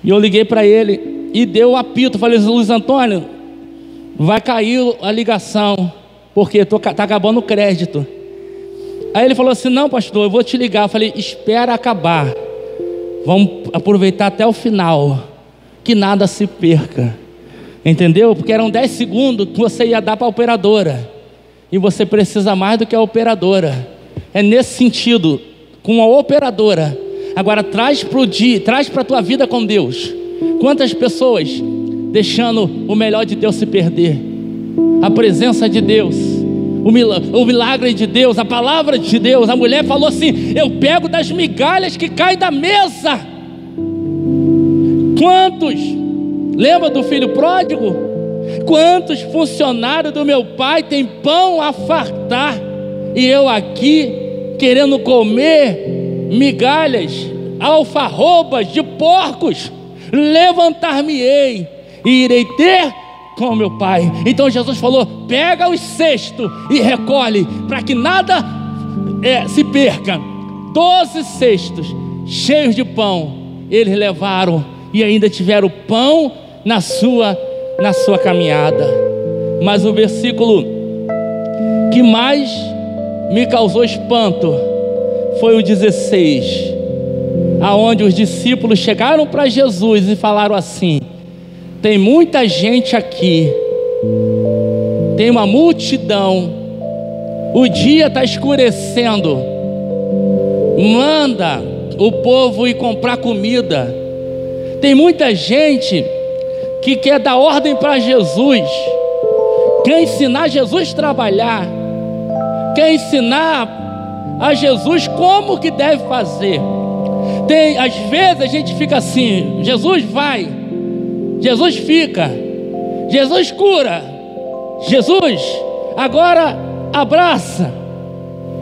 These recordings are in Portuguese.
E eu liguei para ele e deu o apito. Falei: Luiz Antônio, vai cair a ligação, porque tá acabando o crédito. Aí ele falou assim: não, pastor, eu vou te ligar. Eu falei: espera acabar, vamos aproveitar até o final, que nada se perca. Entendeu? Porque eram 10 segundos que você ia dar para a operadora, e você precisa mais do que a operadora. É nesse sentido, com a operadora. Agora traz para a tua vida com Deus. Quantas pessoas deixando o melhor de Deus se perder? A presença de Deus, o milagre de Deus, a palavra de Deus. A mulher falou assim: eu pego das migalhas que caem da mesa. Quantos, lembra do filho pródigo? Quantos funcionários do meu pai têm pão a fartar, e eu aqui querendo comer migalhas, alfarrobas de porcos? Levantar-me-ei e irei ter com meu pai. Então Jesus falou: pega os cestos e recolhe, para que nada se perca. 12 cestos cheios de pão eles levaram, e ainda tiveram pão na sua caminhada. Mas o versículo que mais me causou espanto foi o 16, aonde os discípulos chegaram para Jesus e falaram assim: tem muita gente aqui, tem uma multidão, o dia está escurecendo, manda o povo ir comprar comida. Tem muita gente que quer dar ordem para Jesus, quer ensinar Jesus a trabalhar, quer ensinar a Jesus como que deve fazer. Às vezes a gente fica assim: Jesus vai, Jesus fica, Jesus cura, Jesus agora abraça,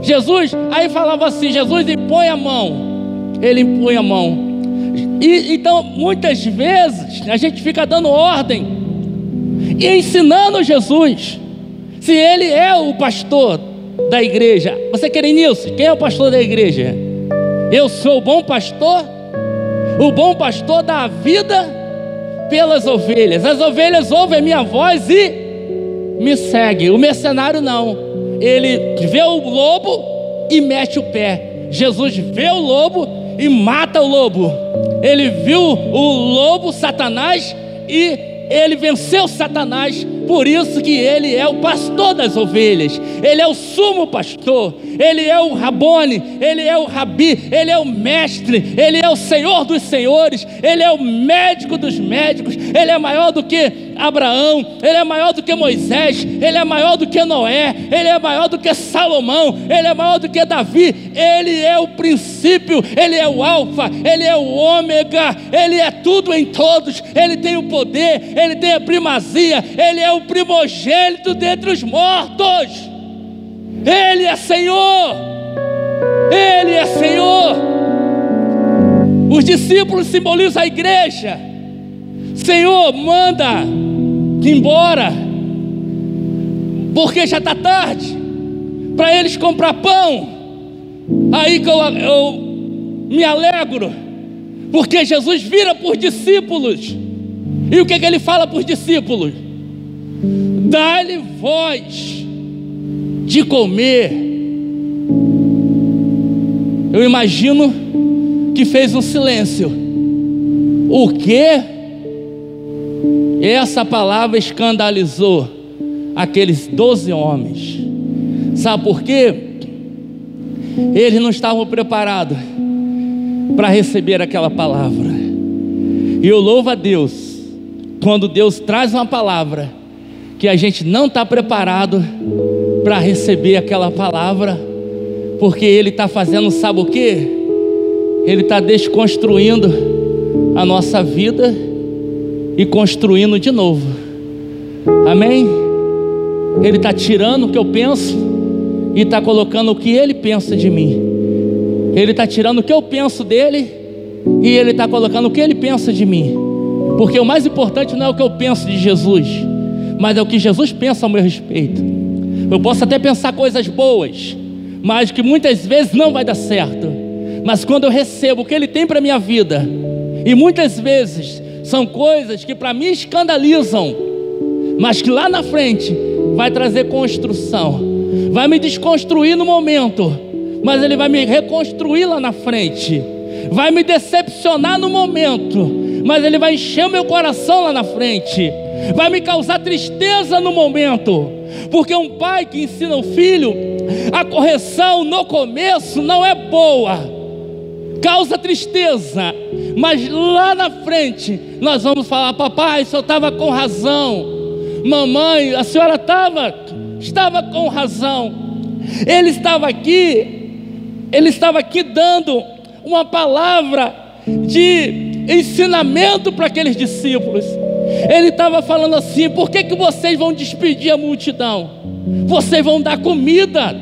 Jesus. Aí falava assim: Jesus impõe a mão, ele impõe a mão. Então muitas vezes a gente fica dando ordem e ensinando Jesus, se ele é o pastor da igreja. Você crê nisso? Quem é o pastor da igreja? Eu sou o bom pastor. O bom pastor dá a vida pelas ovelhas. As ovelhas ouvem a minha voz e me seguem. O mercenário não, ele vê o lobo e mete o pé. Jesus vê o lobo e mata o lobo. Ele viu o lobo, Satanás, e ele venceu Satanás. Por isso que ele é o pastor das ovelhas. Ele é o sumo pastor. Ele é o Rabone. Ele é o Rabi. Ele é o mestre. Ele é o Senhor dos senhores. Ele é o médico dos médicos. Ele é maior do que Abraão. Ele é maior do que Moisés. Ele é maior do que Noé. Ele é maior do que Salomão. Ele é maior do que Davi. Ele é o princípio. Ele é o alfa. Ele é o ômega. Ele é tudo em todos. Ele tem o poder. Ele tem a primazia. Ele é o primogênito dentre os mortos. Ele é Senhor. Ele é Senhor. Os discípulos simbolizam a igreja. Senhor, manda embora, porque já está tarde, para eles comprar pão. Aí que eu me alegro, porque Jesus vira para os discípulos. E o que ele fala para os discípulos? Dá-lhe voz de comer. Eu imagino que fez um silêncio. O quê? Essa palavra escandalizou aqueles 12 homens. Sabe por quê? Eles não estavam preparados para receber aquela palavra. E eu louvo a Deus quando Deus traz uma palavra que a gente não está preparado para receber aquela palavra, porque Ele está fazendo, sabe o quê? Ele está desconstruindo a nossa vida e construindo de novo. Amém? Ele está tirando o que eu penso e está colocando o que Ele pensa de mim. Ele está tirando o que eu penso dele e Ele está colocando o que Ele pensa de mim. Porque o mais importante não é o que eu penso de Jesus, mas é o que Jesus pensa ao meu respeito. Eu posso até pensar coisas boas, mas que muitas vezes não vai dar certo. Mas quando eu recebo o que Ele tem para a minha vida, E muitas vezes são coisas que para mim escandalizam, mas que lá na frente vai trazer construção, vai me desconstruir no momento, mas Ele vai me reconstruir lá na frente. Vai me decepcionar no momento, mas Ele vai encher o meu coração lá na frente. Vai me causar tristeza no momento, porque um pai que ensina o filho, a correção no começo não é boa, causa tristeza, mas lá na frente nós vamos falar: papai, o senhor estava com razão, mamãe, a senhora estava com razão. Ele estava aqui dando uma palavra de ensinamento para aqueles discípulos. Ele estava falando assim: por que vocês vão despedir a multidão? Vocês vão dar comida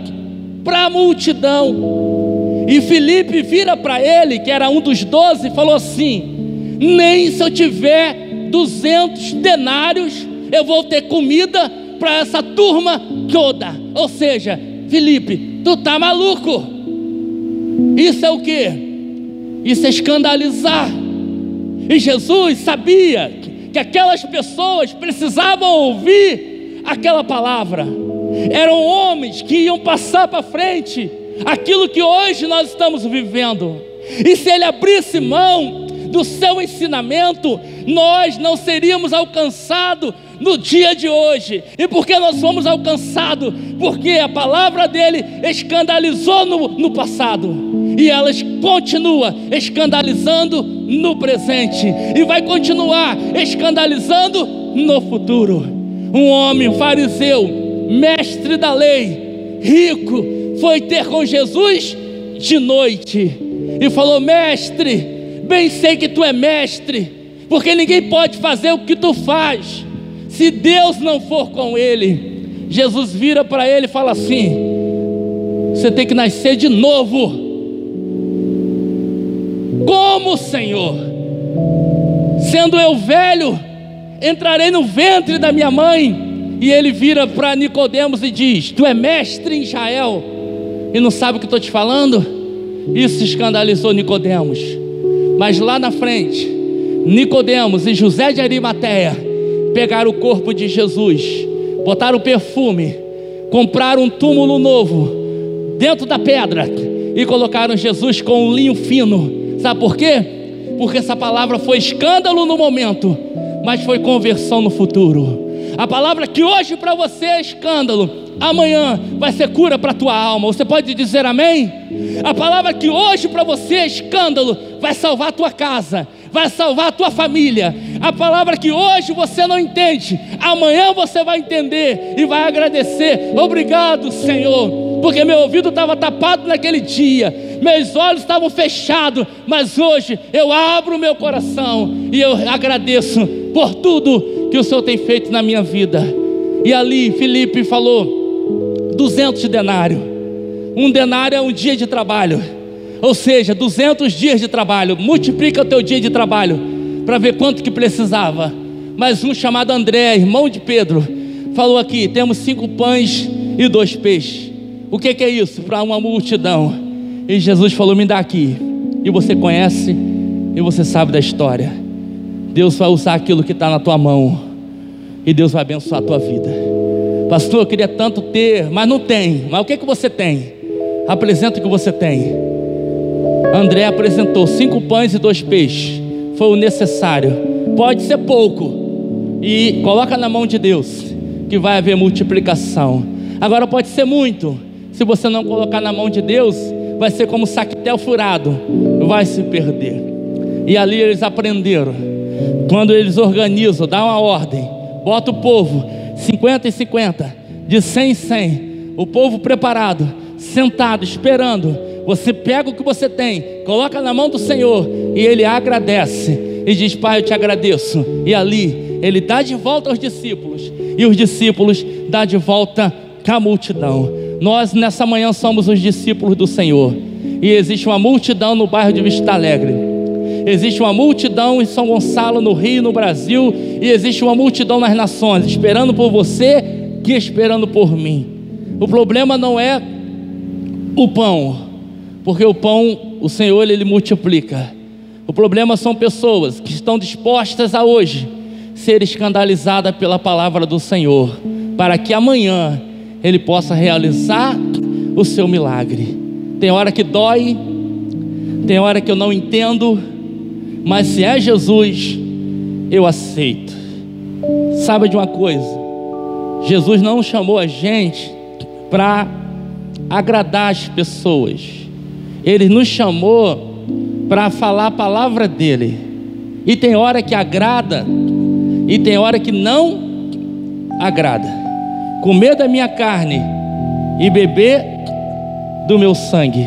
para a multidão. E Filipe vira para ele, que era um dos 12, e falou assim: nem se eu tiver 200 denários eu vou ter comida para essa turma toda. Ou seja, Filipe, tu tá maluco? Isso é o quê? Isso é escandalizar. E Jesus sabia que aquelas pessoas precisavam ouvir aquela palavra. Eram homens que iam passar para frente aquilo que hoje nós estamos vivendo. E se ele abrisse mão do seu ensinamento, nós não seríamos alcançados no dia de hoje. E por que nós fomos alcançados? Porque a palavra dele escandalizou no passado, e ela continua escandalizando no presente, e vai continuar escandalizando no futuro. Um homem, um fariseu, mestre da lei, rico, foi ter com Jesus de noite e falou: mestre, bem sei que tu é mestre, porque ninguém pode fazer o que tu faz se Deus não for com ele. Jesus vira para ele e fala assim: você tem que nascer de novo. Como, Senhor? Sendo eu velho, entrarei no ventre da minha mãe? E ele vira para Nicodemos e diz: tu é mestre em Israel e não sabe o que estou te falando? Isso escandalizou Nicodemos. Mas lá na frente, Nicodemos e José de Arimateia pegaram o corpo de Jesus, botaram perfume, compraram um túmulo novo dentro da pedra e colocaram Jesus com um linho fino. Sabe por quê? Porque essa palavra foi escândalo no momento, mas foi conversão no futuro. A palavra que hoje para você é escândalo, amanhã vai ser cura para a tua alma. Você pode dizer amém? A palavra que hoje para você é escândalo vai salvar a tua casa, vai salvar a tua família. A palavra que hoje você não entende, amanhã você vai entender e vai agradecer. Obrigado, Senhor, porque meu ouvido estava tapado naquele dia, meus olhos estavam fechados, mas hoje eu abro o meu coração e eu agradeço por tudo que o Senhor tem feito na minha vida. E ali Filipe falou: 200 denários. Um denário é um dia de trabalho, ou seja, 200 dias de trabalho. Multiplica o teu dia de trabalho para ver quanto que precisava. Mas um chamado André, irmão de Pedro, falou aqui: temos 5 pães e 2 peixes. O que é isso para uma multidão? E Jesus falou: me dá aqui. E você conhece e você sabe da história. Deus vai usar aquilo que está na tua mão, e Deus vai abençoar a tua vida. Pastor, eu queria tanto ter, mas não tem. Mas o que você tem? Apresenta o que você tem. André apresentou 5 pães e 2 peixes. Foi o necessário. Pode ser pouco, e coloca na mão de Deus, que vai haver multiplicação. Agora pode ser muito. Se você não colocar na mão de Deus, vai ser como saquetel furado, vai se perder. E ali eles aprenderam. Quando eles organizam, dá uma ordem, bota o povo 50 e 50, de 100 em 100, o povo preparado, sentado, esperando. Você pega o que você tem, coloca na mão do Senhor, e Ele agradece e diz: Pai, eu te agradeço. E ali Ele dá de volta aos discípulos, e os discípulos dão de volta à multidão. Nós nessa manhã somos os discípulos do Senhor, e existe uma multidão no bairro de Vista Alegre. Existe uma multidão em São Gonçalo, no Rio, no Brasil, e existe uma multidão nas nações, esperando por você, que esperando por mim. O problema não é o pão, porque o pão, o Senhor, Ele multiplica. O problema são pessoas que estão dispostas a hoje ser escandalizadas pela palavra do Senhor, para que amanhã Ele possa realizar o seu milagre. Tem hora que dói, tem hora que eu não entendo, mas se é Jesus, eu aceito. Sabe de uma coisa? Jesus não chamou a gente para agradar as pessoas. Ele nos chamou para falar a palavra dele. E tem hora que agrada e tem hora que não agrada. Comer da minha carne e beber do meu sangue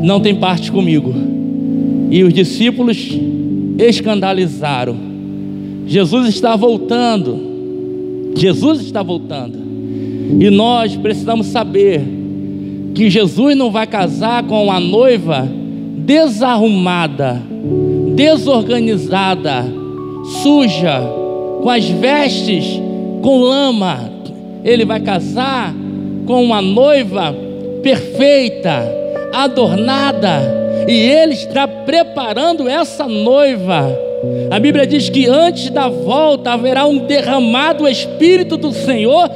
não tem parte comigo. E os discípulos escandalizaram. Jesus está voltando. Jesus está voltando. E nós precisamos saber que Jesus não vai casar com uma noiva desarrumada, desorganizada, suja, com as vestes com lama. Ele vai casar com uma noiva perfeita, adornada, e Ele está preparando essa noiva. A Bíblia diz que antes da volta haverá um derramado Espírito do Senhor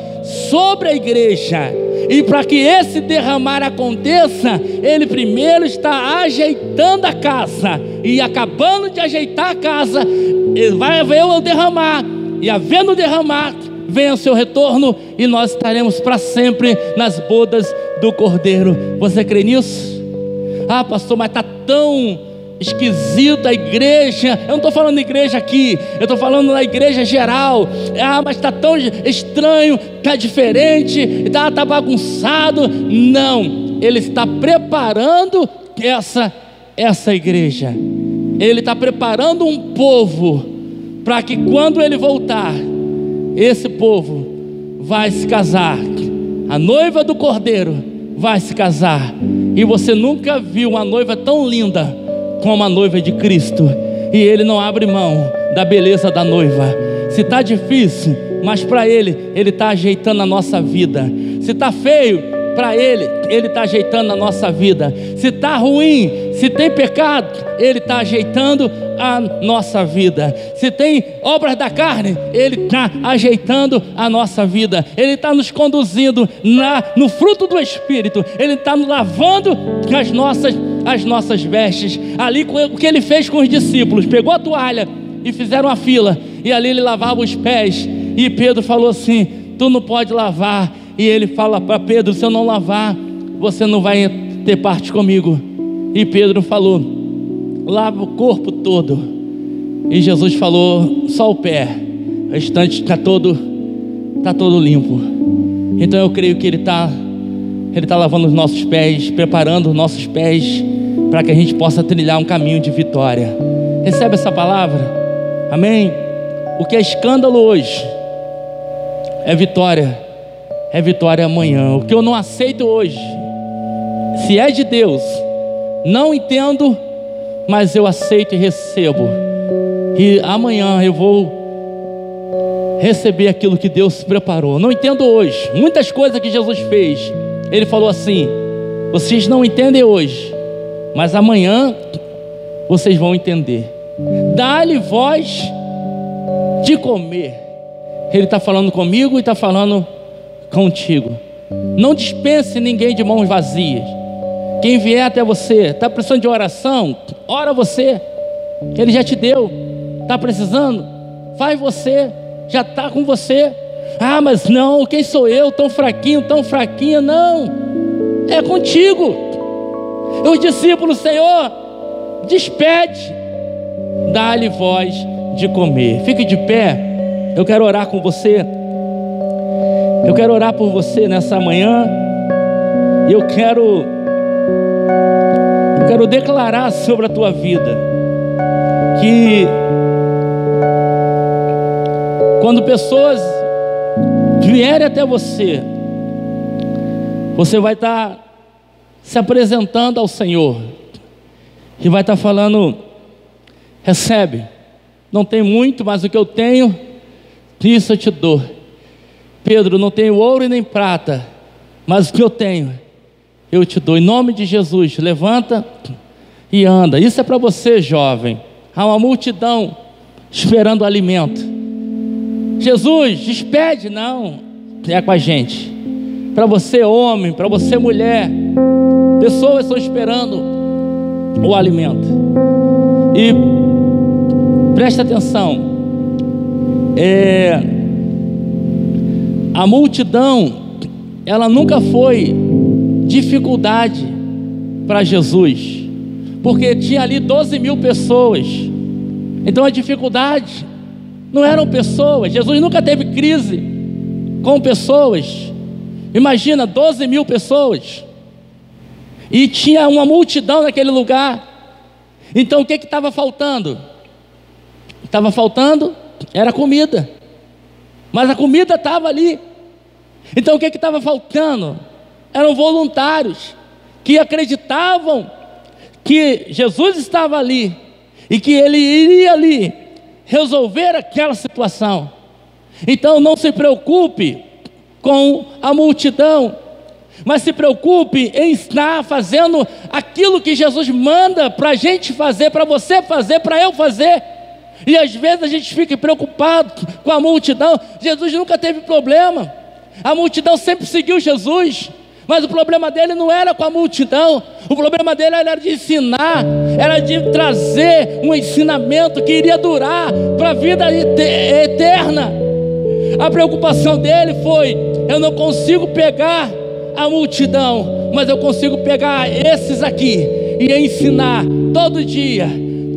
sobre a igreja. E para que esse derramar aconteça, Ele primeiro está ajeitando a casa. E acabando de ajeitar a casa, Ele vai haver o derramar. E havendo o derramar, venha o seu retorno, e nós estaremos para sempre nas bodas do Cordeiro. Você crê nisso? Ah, pastor, mas está tão esquisito a igreja. Eu não estou falando igreja aqui, eu estou falando na igreja geral. Ah, mas está tão estranho, está diferente, está bagunçado. Não, Ele está preparando essa igreja. Ele está preparando um povo para que quando Ele voltar, esse povo vai se casar. A noiva do Cordeiro vai se casar. E você nunca viu uma noiva tão linda como a noiva de Cristo. E Ele não abre mão da beleza da noiva. Se está difícil, mas para Ele está ajeitando a nossa vida. Se está feio, para Ele está ajeitando a nossa vida. Se está ruim, se tem pecado, Ele está ajeitando a nossa vida. Se tem obras da carne, Ele está ajeitando a nossa vida. Ele está nos conduzindo no fruto do Espírito. Ele está nos lavando as nossas vestes. Ali o que Ele fez com os discípulos, pegou a toalha e fizeram a fila, e ali Ele lavava os pés. E Pedro falou assim: tu não pode lavar. E Ele fala para Pedro: se eu não lavar, você não vai ter parte comigo. E Pedro falou: lava o corpo todo. E Jesus falou: só o pé, o restante está todo limpo. Então eu creio que Ele está lavando os nossos pés, preparando os nossos pés, para que a gente possa trilhar um caminho de vitória. Recebe essa palavra? Amém? O que é escândalo hoje é vitória amanhã. O que eu não aceito hoje, se é de Deus, não entendo, mas eu aceito e recebo. E amanhã eu vou receber aquilo que Deus preparou. Não entendo hoje muitas coisas que Jesus fez. Ele falou assim: vocês não entendem hoje, mas amanhã vocês vão entender. Dá-lhe voz de comer. Ele está falando comigo e está falando contigo. Não dispense ninguém de mãos vazias. Quem vier até você, está precisando de oração, ora você. Ele já te deu. Está precisando? Faz você. Já está com você. Ah, mas não, quem sou eu? Tão fraquinho, tão fraquinha. Não, é contigo. Os discípulos: Senhor, despede, dá-lhe voz de comer. Fique de pé. Eu quero orar com você. Eu quero orar por você nessa manhã. E eu quero declarar sobre a tua vida que quando pessoas vierem até você, você vai estar se apresentando ao Senhor e vai estar falando: recebe, não tem muito, mas o que eu tenho, isso eu te dou. Pedro, não tenho ouro e nem prata, mas o que eu tenho, eu te dou. Em nome de Jesus, levanta e anda. Isso é para você, jovem. Há uma multidão esperando o alimento. Jesus, despede, não, é com a gente. Para você, homem, para você, mulher, pessoas estão esperando o alimento. E presta atenção, a multidão, ela nunca foi dificuldade para Jesus, porque tinha ali 12 mil pessoas. Então a dificuldade não eram pessoas. Jesus nunca teve crise com pessoas. Imagina, 12 mil pessoas, e tinha uma multidão naquele lugar. Então o que estava faltando? Estava faltando era comida, mas a comida estava ali. Então o que estava faltando? Eram voluntários que acreditavam que Jesus estava ali e que Ele iria ali resolver aquela situação. Então não se preocupe com a multidão, mas se preocupe em estar fazendo aquilo que Jesus manda para a gente fazer, para você fazer, para eu fazer. E às vezes a gente fica preocupado com a multidão. Jesus nunca teve problema, a multidão sempre seguiu Jesus, mas o problema dele não era com a multidão. O problema dele era de ensinar, era de trazer um ensinamento que iria durar para a vida eterna. A preocupação dele foi: eu não consigo pegar a multidão, mas eu consigo pegar esses aqui e ensinar todo dia,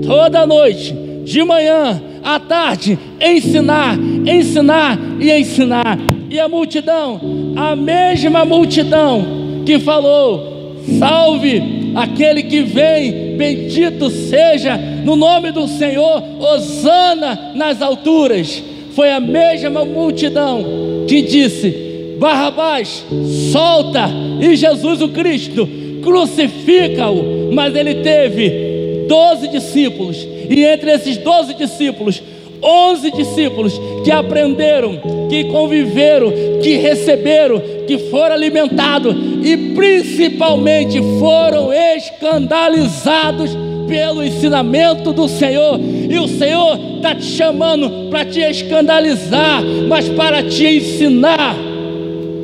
toda noite, de manhã, à tarde, ensinar, ensinar e ensinar. E a multidão, a mesma multidão que falou: salve aquele que vem, bendito seja no nome do Senhor, hosana nas alturas, foi a mesma multidão que disse: Barrabás, solta, e Jesus o Cristo, crucifica-o. Mas ele teve 12 discípulos, e entre esses 12 discípulos, 11 discípulos que aprenderam, que conviveram, que receberam, que foram alimentados e principalmente foram escandalizados pelo ensinamento do Senhor. E o Senhor está te chamando para te escandalizar, mas para te ensinar.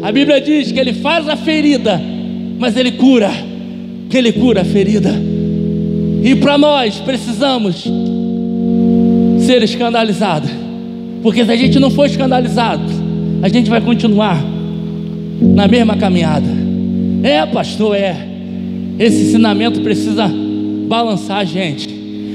A Bíblia diz que Ele faz a ferida, mas Ele cura a ferida. E para nós precisamos ser escandalizado, porque se a gente não for escandalizado, a gente vai continuar na mesma caminhada. Pastor, esse ensinamento precisa balançar a gente,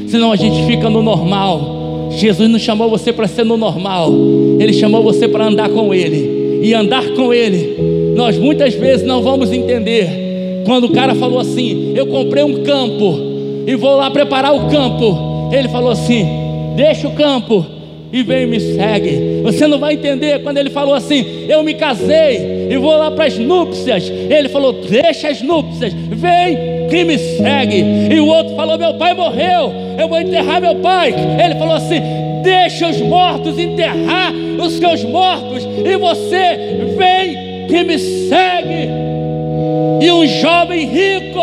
senão a gente fica no normal. Jesus não chamou você para ser no normal, Ele chamou você para andar com Ele. E andar com Ele, nós muitas vezes não vamos entender. Quando o cara falou assim: eu comprei um campo e vou lá preparar o campo, ele falou assim: deixa o campo e vem e me segue. Você não vai entender quando ele falou assim: eu me casei e vou lá para as núpcias, ele falou: deixa as núpcias, vem que me segue. E o outro falou: meu pai morreu, eu vou enterrar meu pai. Ele falou assim: deixa os mortos enterrar os seus mortos, e você vem que me segue. E um jovem rico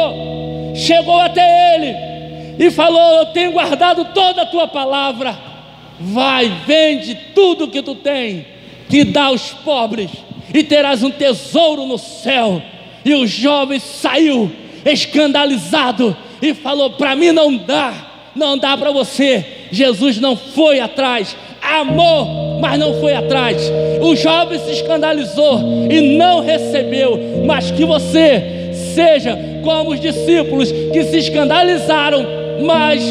chegou até ele e falou: eu tenho guardado toda a tua palavra, vai, vende tudo que tu tem, que dá aos pobres, e terás um tesouro no céu. E o jovem saiu escandalizado e falou: para mim não dá para você. Jesus não foi atrás, amou, mas não foi atrás. O jovem se escandalizou e não recebeu. Mas que você seja como os discípulos que se escandalizaram, mas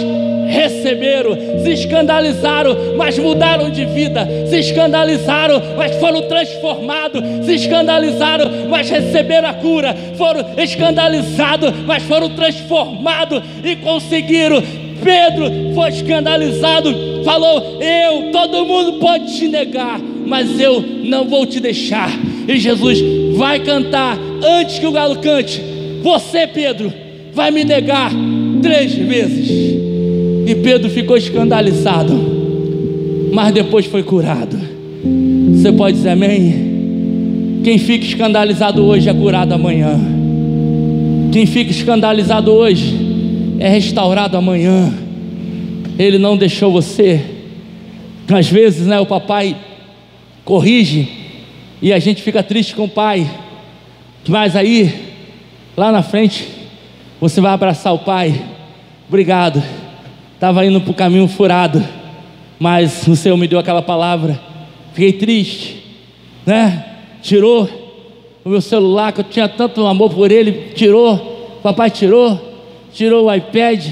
receberam, se escandalizaram, mas mudaram de vida, se escandalizaram, mas foram transformados, se escandalizaram, mas receberam a cura, foram escandalizados, mas foram transformados e conseguiram. Pedro foi escandalizado, falou: todo mundo pode te negar, mas eu não vou te deixar. E Jesus vai cantar antes que o galo cante: você, Pedro, vai me negar 3 vezes. E Pedro ficou escandalizado, mas depois foi curado. Você pode dizer amém? Quem fica escandalizado hoje é curado amanhã. Quem fica escandalizado hoje é restaurado amanhã. Ele não deixou você. Às vezes, né, o papai corrige e a gente fica triste com o pai, mas aí, lá na frente, você vai abraçar o pai. Obrigado, estava indo para o caminho furado, mas o Senhor me deu aquela palavra. Fiquei triste, né? Tirou o meu celular, que eu tinha tanto amor por ele, tirou, papai tirou o iPad,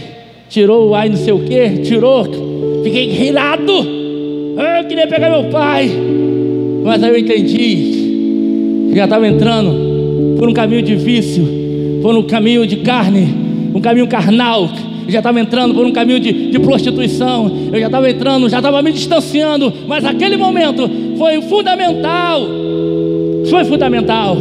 tirou o não sei o que, tirou. Fiquei irado, eu queria pegar meu pai, mas aí eu entendi, já estava entrando por um caminho de vício, por um caminho de carne, um caminho carnal. Eu já estava entrando por um caminho de prostituição, eu já estava entrando, já estava me distanciando, mas aquele momento foi fundamental. Foi fundamental.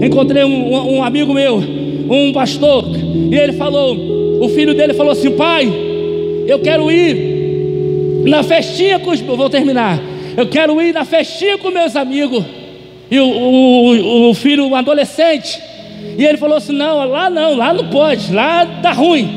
Encontrei um amigo meu, um pastor, e ele falou, o filho dele falou assim: pai, eu quero ir na festinha com os... Vou terminar. Eu quero ir na festinha com meus amigos. E o filho, um adolescente, e ele falou assim: não, lá não pode, lá dá ruim.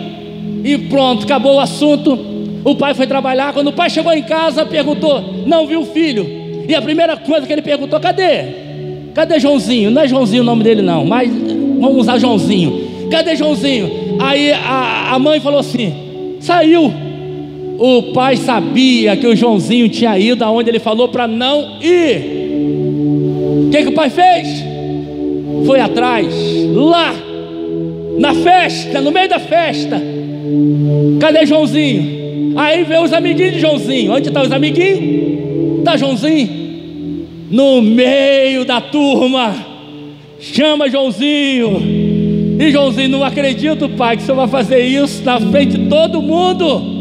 E pronto, acabou o assunto. O pai foi trabalhar. Quando o pai chegou em casa, perguntou, não viu o filho. E a primeira coisa que ele perguntou: cadê Joãozinho? Não é Joãozinho o nome dele não, mas vamos usar Joãozinho. Cadê Joãozinho? Aí a mãe falou assim: saiu. O pai sabia que o Joãozinho tinha ido aonde ele falou para não ir. O que o pai fez? Foi atrás, lá na festa, no meio da festa. Cadê Joãozinho? Aí veio os amiguinhos de Joãozinho. Onde estão os amiguinhos? Está Joãozinho no meio da turma. Chama Joãozinho. E Joãozinho: não acredito, pai, que o senhor vai fazer isso na frente de todo mundo.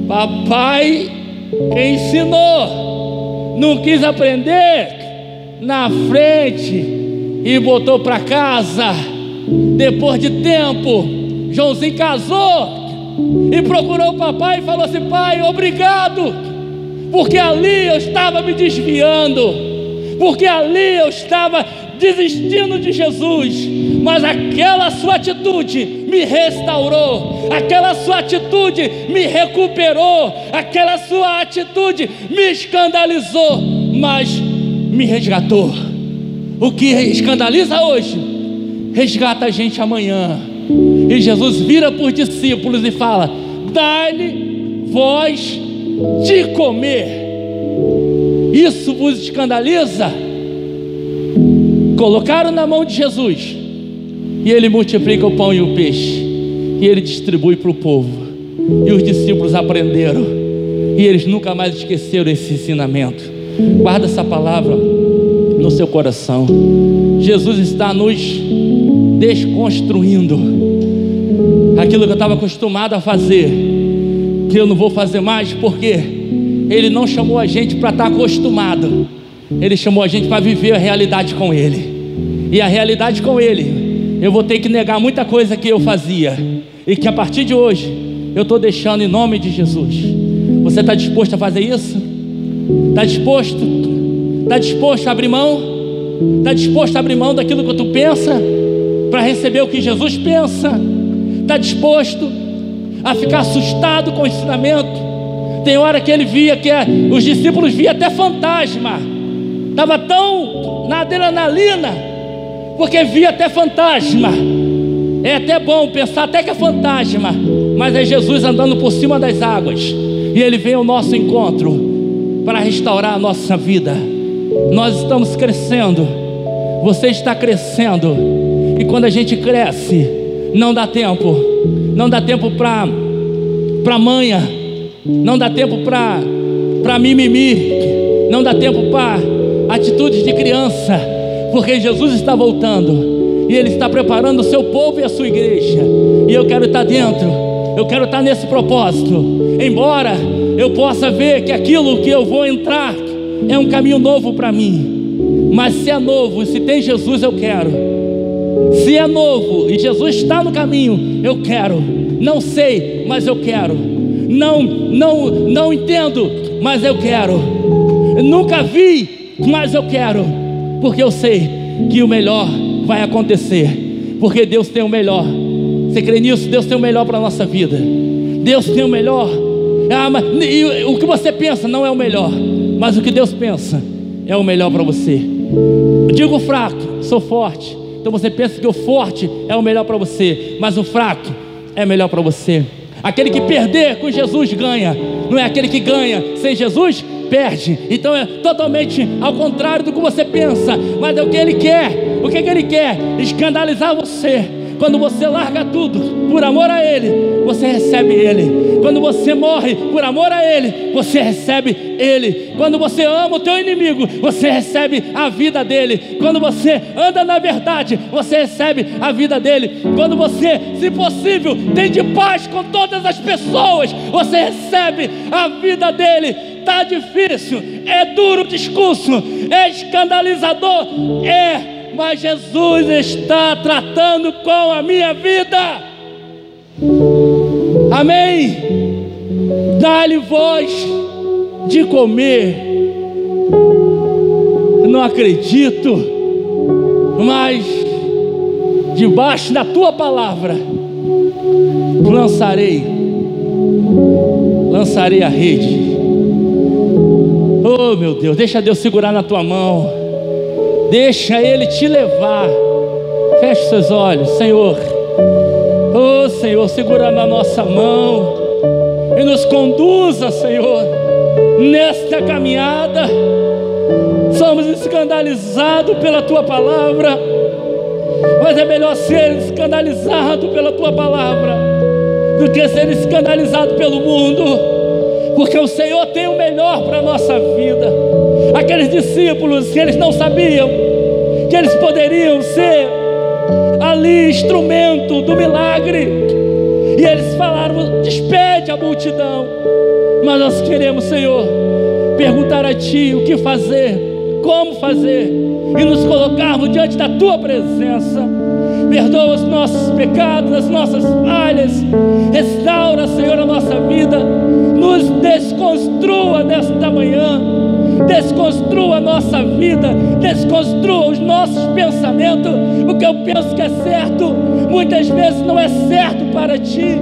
Papai ensinou, não quis aprender na frente e botou para casa. Depois de tempo, Joãozinho casou e procurou o papai e falou assim: pai, obrigado, porque ali eu estava me desviando, porque ali eu estava desistindo de Jesus, mas aquela sua atitude me restaurou, aquela sua atitude me recuperou, aquela sua atitude me escandalizou, mas me resgatou. O que escandaliza hoje, resgata a gente amanhã. E Jesus vira para os discípulos e fala: dai-lhe vós de comer. Isso vos escandaliza? Colocaram na mão de Jesus e ele multiplica o pão e o peixe e ele distribui para o povo, e os discípulos aprenderam e eles nunca mais esqueceram esse ensinamento. Guarda essa palavra no seu coração. Jesus está nos desconstruindo aquilo que eu estava acostumado a fazer, que eu não vou fazer mais, porque Ele não chamou a gente para estar acostumado, Ele chamou a gente para viver a realidade com Ele. E a realidade com Ele, eu vou ter que negar muita coisa que eu fazia, e que a partir de hoje eu estou deixando em nome de Jesus. Você está disposto a fazer isso? Está disposto? Está disposto a abrir mão? Está disposto a abrir mão daquilo que tu pensa para receber o que Jesus pensa? Está disposto a ficar assustado com o ensinamento? Tem hora que ele via que os discípulos viam até fantasma, estava tão na adrenalina, porque via até fantasma. É até bom pensar até que é fantasma, mas é Jesus andando por cima das águas, e Ele vem ao nosso encontro para restaurar a nossa vida. Nós estamos crescendo, você está crescendo, e quando a gente cresce, não dá tempo para manha, não dá tempo para mimimi, não dá tempo para atitudes de criança, porque Jesus está voltando e Ele está preparando o seu povo e a sua igreja, e eu quero estar dentro, eu quero estar nesse propósito. Embora eu possa ver que aquilo que eu vou entrar é um caminho novo para mim, mas se é novo, se tem Jesus, eu quero. Se é novo e Jesus está no caminho, eu quero. Não sei, mas eu quero. Não entendo, mas eu quero. Nunca vi, mas eu quero, porque eu sei que o melhor vai acontecer, porque Deus tem o melhor. Você crê nisso? Deus tem o melhor para a nossa vida. Deus tem o melhor. E o que você pensa não é o melhor, mas o que Deus pensa é o melhor para você. Eu digo fraco, sou forte. Então você pensa que o forte é o melhor para você, mas o fraco é melhor para você. Aquele que perder com Jesus ganha. Não é aquele que ganha sem Jesus, perde. Então é totalmente ao contrário do que você pensa. Mas é o que Ele quer. O que Ele quer? Escandalizar você. Quando você larga tudo por amor a Ele, você recebe Ele. Quando você morre por amor a Ele, você recebe Ele. Quando você ama o teu inimigo, você recebe a vida dele. Quando você anda na verdade, você recebe a vida dele. Quando você, se possível, tem de paz com todas as pessoas, você recebe a vida dele. Está difícil, é duro o discurso, é escandalizador, mas Jesus está tratando com a minha vida. Amém? Dá-lhe voz de comer. Eu não acredito, mas debaixo da tua palavra lançarei a rede. Oh meu Deus, deixa Deus segurar na tua mão. Deixa Ele te levar. Feche seus olhos, Senhor. Oh Senhor, segura na nossa mão e nos conduza, Senhor, nesta caminhada. Somos escandalizados pela Tua palavra, mas é melhor ser escandalizado pela Tua palavra do que ser escandalizado pelo mundo, porque o Senhor tem o melhor para a nossa vida. Aqueles discípulos que eles não sabiam que eles poderiam ser ali instrumento do milagre, e eles falaram: despede a multidão. Mas nós queremos, Senhor, perguntar a Ti o que fazer, como fazer, e nos colocarmos diante da Tua presença. Perdoa os nossos pecados, as nossas falhas. Restaura, Senhor, a nossa vida. Nos desconstrua nesta manhã. Desconstrua a nossa vida. Desconstrua os nossos pensamentos. O que eu penso que é certo, muitas vezes não é certo para Ti.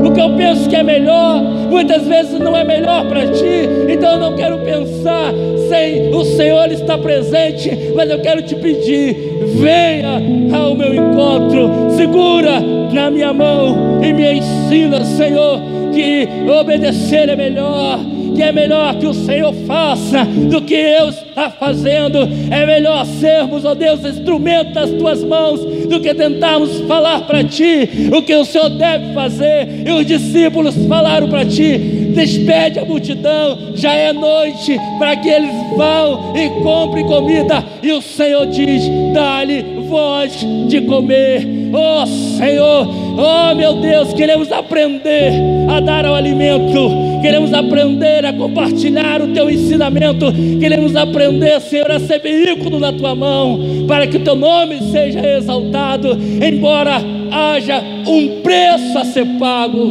O que eu penso que é melhor, muitas vezes não é melhor para Ti. Então eu não quero pensar sem o Senhor estar presente, mas eu quero Te pedir: venha ao meu encontro, segura na minha mão e me ensina, Senhor, que obedecer é melhor, que é melhor que o Senhor faça do que eu estar fazendo. É melhor sermos, ó Deus, instrumento das Tuas mãos do que tentarmos falar para Ti o que o Senhor deve fazer. E os discípulos falaram para Ti: despede a multidão, já é noite, para que eles vão e comprem comida. E o Senhor diz: dá-lhe voz de comer. Oh Senhor, oh meu Deus, queremos aprender a dar o alimento, queremos aprender a compartilhar o Teu ensinamento, queremos aprender, Senhor, a ser veículo na Tua mão, para que o Teu nome seja exaltado, embora haja um preço a ser pago.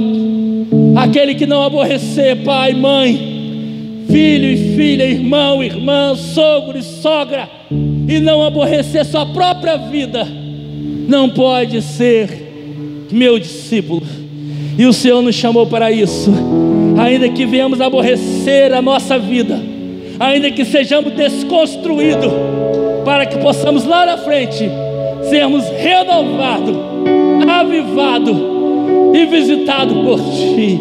Aquele que não aborrecer pai, mãe, filho e filha, irmão, irmã, sogro e sogra, e não aborrecer sua própria vida, não pode ser meu discípulo. E o Senhor nos chamou para isso. Ainda que venhamos aborrecer a nossa vida, ainda que sejamos desconstruídos, para que possamos lá na frente sermos renovados, avivados e visitados por Ti.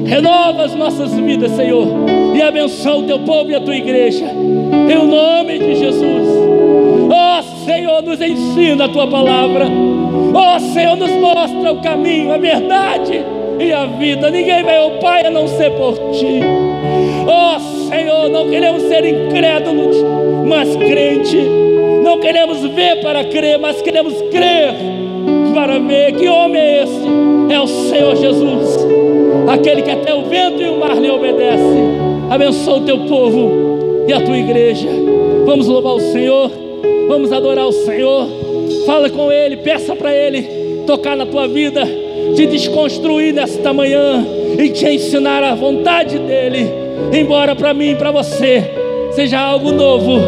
Renova as nossas vidas, Senhor, e abençoa o Teu povo e a Tua igreja, em o nome de Jesus. Ó Senhor, nos ensina a Tua palavra. Ó Senhor, nos mostra o caminho, a verdade e a vida. Ninguém vai ao Pai a não ser por Ti. Ó Senhor, não queremos ser incrédulos, mas crente. Não queremos ver para crer, mas queremos crer para ver. Que homem é esse? É o Senhor Jesus, aquele que até o vento e o mar lhe obedece. Abençoa o Teu povo e a Tua igreja. Vamos louvar o Senhor, vamos adorar o Senhor. Fala com Ele, peça para Ele tocar na tua vida, te desconstruir nesta manhã e te ensinar a vontade dEle. Embora para mim e para você seja algo novo,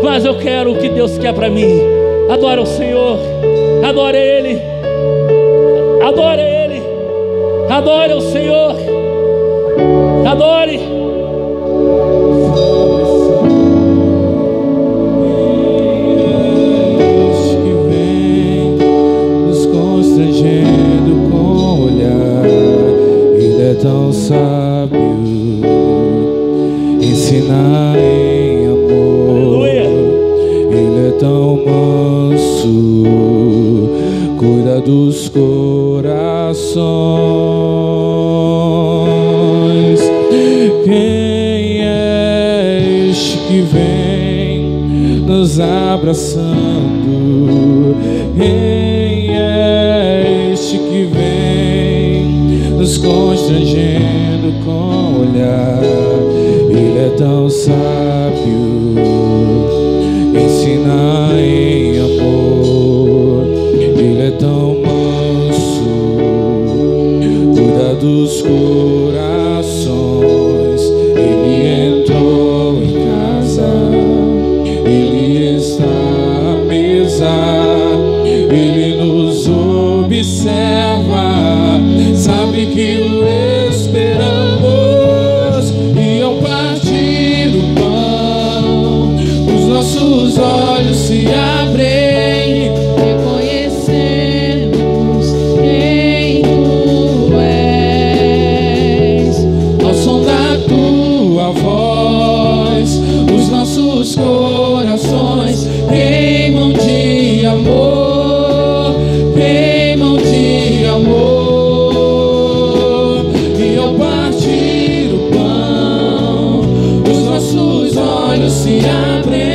mas eu quero o que Deus quer para mim. Adora o Senhor, adora Ele. Adore Ele, adore o Senhor, adore. Este que vem nos constrangendo com o olhar, Ele é tão sábio, ensina em amor. Ele é tão manso, cuida dos corações. Quem é este que vem nos abraçando? Quem é este que vem nos constrangendo com o olhar? Ele é tão sábio, ensina em amor. Ele é tão manso, cuida dos corações. Ele entrou em casa, Ele está à mesa, Ele nos observa, sabe que o esperamos. E ao partir o pão, os nossos olhos se abrem, reconhecemos quem Tu és. Ao som da Tua voz, os nossos corações queimam de amor, queimam de amor. E ao partir o pão, os nossos olhos se abrem,